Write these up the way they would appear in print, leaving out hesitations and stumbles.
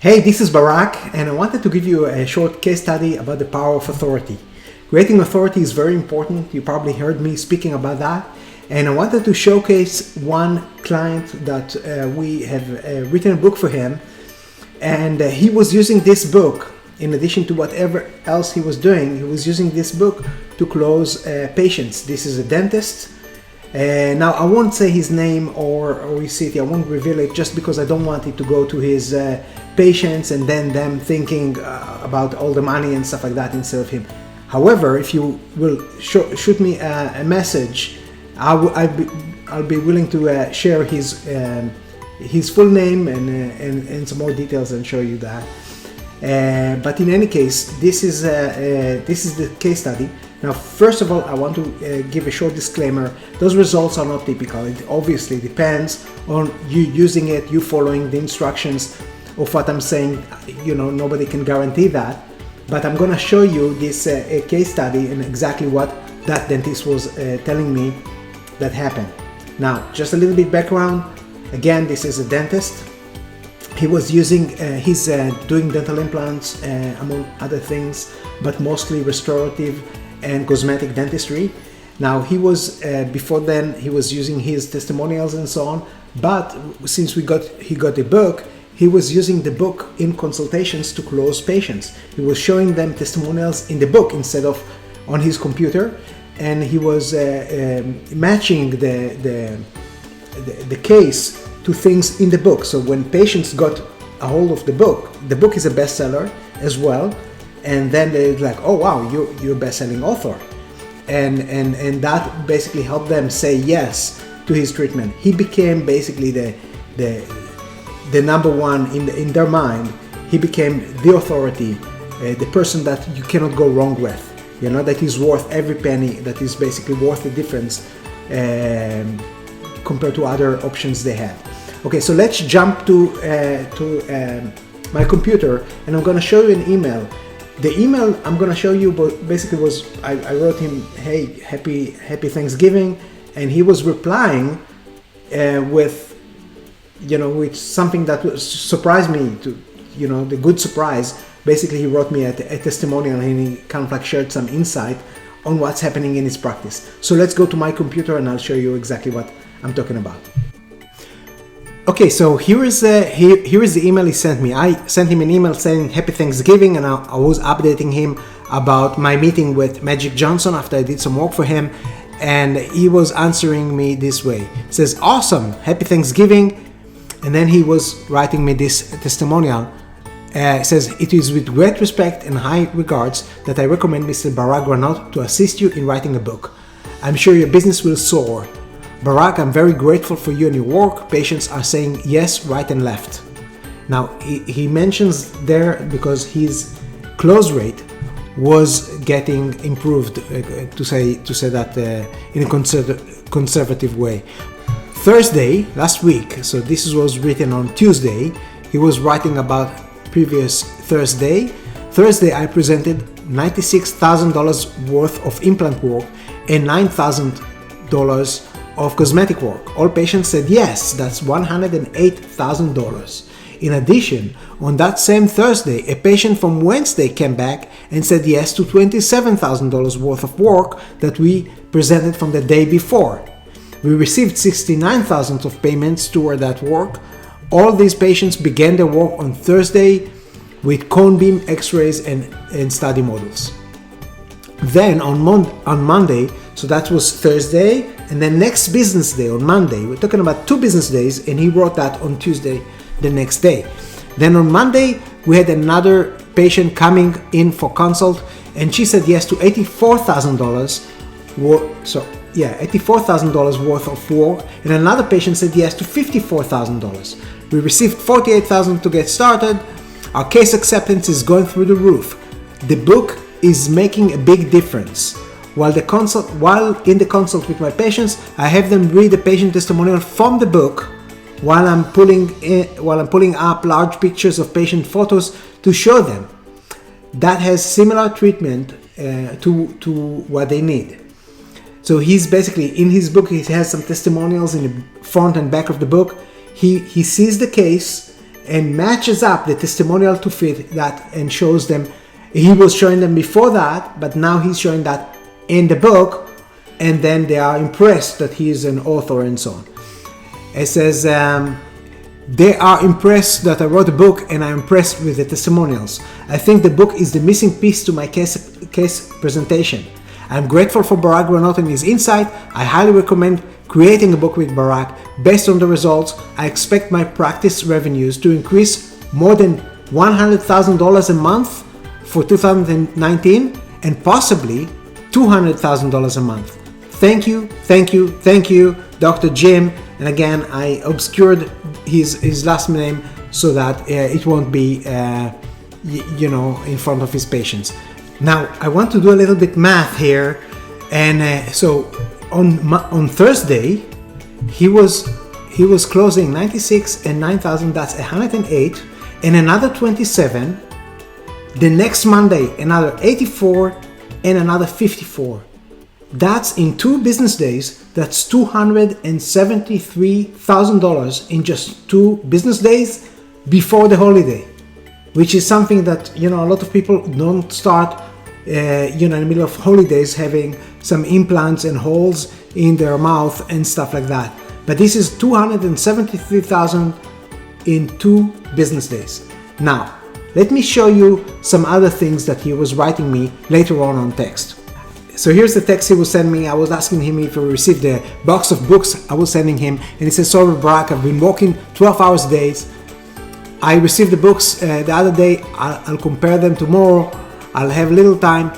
Hey, this is Barak, and I wanted to give you a short case study about the power of authority. Creating authority is very important. You probably heard me speaking about that. And I wanted to showcase one client that we have written a book for him. And he was using this book, in addition to whatever else he was doing, he was using this book to close patients. This is a dentist. Now, I won't say his name or his city. I won't reveal it just because I don't want it to go to his patients and then them thinking about all the money and stuff like that instead of him. However, if you will shoot me a message, I'll be willing to share his full name and some more details and show you that. But in any case, this is the case study. Now, first of all, I want to give a short disclaimer. Those results are not typical. It obviously depends on you using it, you following the instructions of what I'm saying. You know, nobody can guarantee that. But I'm going to show you this case study and exactly what that dentist was telling me that happened. Now, just a little bit background. Again, this is a dentist. He was using, he's doing dental implants among other things, but mostly restorative and cosmetic dentistry. Now, he was before then he was using his testimonials and so on, but since he got the book, he was using the book in consultations to close patients. He was showing them testimonials in the book instead of on his computer, and he was matching the case to things in the book. So when patients got a hold of the book is a bestseller as well. And then they're like, oh wow, you're a best-selling author, and that basically helped them say yes to his treatment. He became basically the number one in their mind. He became the authority, the person that you cannot go wrong with. You know, that is worth every penny. That is basically worth the difference compared to other options they had. Okay, so let's jump to my computer, and I'm going to show you an email. The email I'm going to show you basically was, I wrote him, hey, happy Thanksgiving, and he was replying with something that surprised me, the good surprise. Basically, he wrote me a testimonial, and he kind of like shared some insight on what's happening in his practice. So let's go to my computer and I'll show you exactly what I'm talking about. Okay, so here is the email he sent me. I sent him an email saying Happy Thanksgiving, and I was updating him about my meeting with Magic Johnson after I did some work for him, and he was answering me this way. He says, awesome, Happy Thanksgiving, and then he was writing me this testimonial. It says, it is with great respect and high regards that I recommend Mr. Barak Granot to assist you in writing a book. I'm sure your business will soar. Barak, I'm very grateful for you and your work. Patients are saying yes, right and left. Now, he mentions there because his close rate was getting improved, to say that in a conservative way. Thursday, last week, so this was written on Tuesday, he was writing about previous Thursday. Thursday, I presented $96,000 worth of implant work and $9,000 of cosmetic work. All patients said yes, that's $108,000. In addition, on that same Thursday, a patient from Wednesday came back and said yes to $27,000 worth of work that we presented from the day before. We received $69,000 of payments toward that work. All these patients began their work on Thursday with cone beam x-rays and study models. Then on Monday, so that was Thursday, and then next business day on Monday, we're talking about 2 business days, and he wrote that on Tuesday the next day. Then on Monday, we had another patient coming in for consult, and she said yes to $84,000 worth of work, and another patient said yes to $54,000. We received $48,000 to get started. Our case acceptance is going through the roof. The book is making a big difference. While in the consult with my patients, I have them read the patient testimonial from the book while I'm pulling up large pictures of patient photos to show them. That has similar treatment to what they need. So he's basically, in his book, he has some testimonials in the front and back of the book. He sees the case and matches up the testimonial to fit that and shows them. He was showing them before that, but now he's showing that in the book, and then they are impressed that he is an author and so on. It says, they are impressed that I wrote a book and are impressed with the testimonials. I think the book is the missing piece to my case presentation. I'm grateful for Barak Granot and his insight. I highly recommend creating a book with Barak. Based on the results, I expect my practice revenues to increase more than $100,000 a month for 2019 and possibly $200,000 a month. Thank you, Dr. Jim. And again, I obscured his last name so that it won't be, in front of his patients. Now, I want to do a little bit math here. And so on Thursday, he was closing 96 and 9,000, that's 108, and another 27. The next Monday, another 84 and another 54. That's in 2 business days. That's $273,000 in just 2 business days before the holiday, which is something that, a lot of people don't start, in the middle of holidays having some implants and holes in their mouth and stuff like that. But this is $273,000 in 2 business days. Now, let me show you some other things that he was writing me later on text. So here's the text he was sending me. I was asking him if he received the box of books I was sending him, and he says, sorry Barak, I've been working 12 hours days. I received the books the other day. I'll compare them tomorrow. I'll have little time.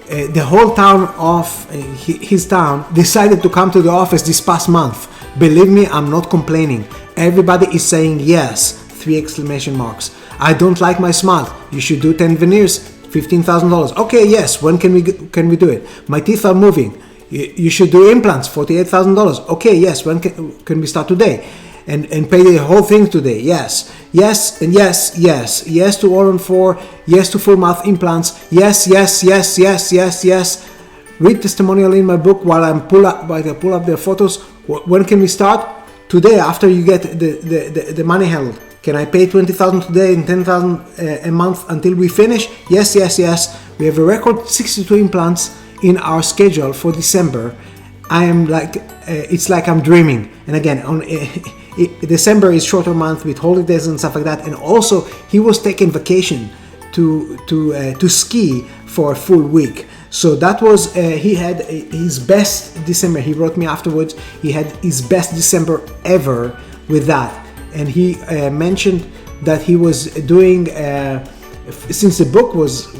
The whole town of his town decided to come to the office this past month. Believe me, I'm not complaining. Everybody is saying yes, 3 exclamation marks. I don't like my smile. You should do 10 veneers, $15,000. Okay, yes. When can we do it? My teeth are moving. You should do implants, $48,000. Okay, yes. When can we start today? And pay the whole thing today? Yes, and yes. Yes to all on 4. Yes to full mouth implants. Yes. Read testimonial in my book while I pull up the photos. When can we start? Today, after you get the money held. Can I pay $20,000 today and $10,000 a month until we finish? Yes. We have a record 62 implants in our schedule for December. I am like, it's like I'm dreaming. And again, December is shorter month with holidays and stuff like that. And also, he was taking vacation to ski for a full week. So that was, he had his best December. He wrote me afterwards. He had his best December ever with that. And he mentioned that he was doing, since the book was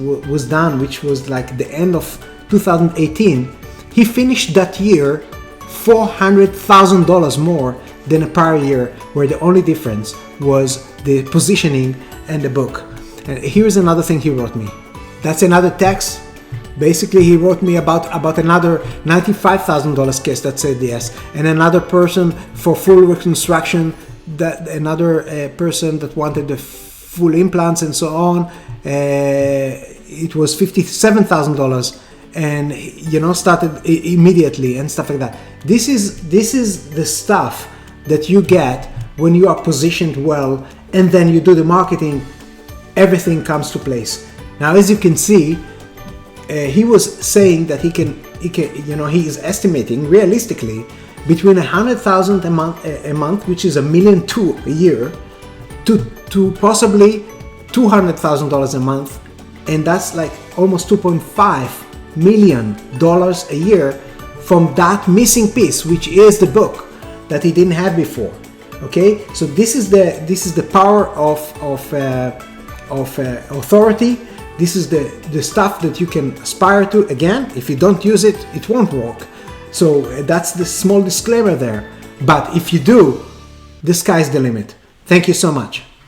done, which was like the end of 2018, he finished that year $400,000 more than a prior year, where the only difference was the positioning and the book. And here's another thing he wrote me. That's another text. Basically, he wrote me about another $95,000 case that said yes, and another person for full reconstruction, that another person that wanted the full implants and so on. It was $57,000, and started immediately and stuff like that. This is the stuff that you get when you are positioned well, and then you do the marketing. Everything comes to place. Now, as you can see, he was saying that he is estimating realistically between $100,000 a month, which is $1.2 million a year, to possibly $200,000 a month, and that's like almost $2.5 million a year from that missing piece, which is the book that he didn't have before. Okay, so this is the power of authority. This is the stuff that you can aspire to. Again, if you don't use it, it won't work. So that's the small disclaimer there. But if you do, the sky's the limit. Thank you so much.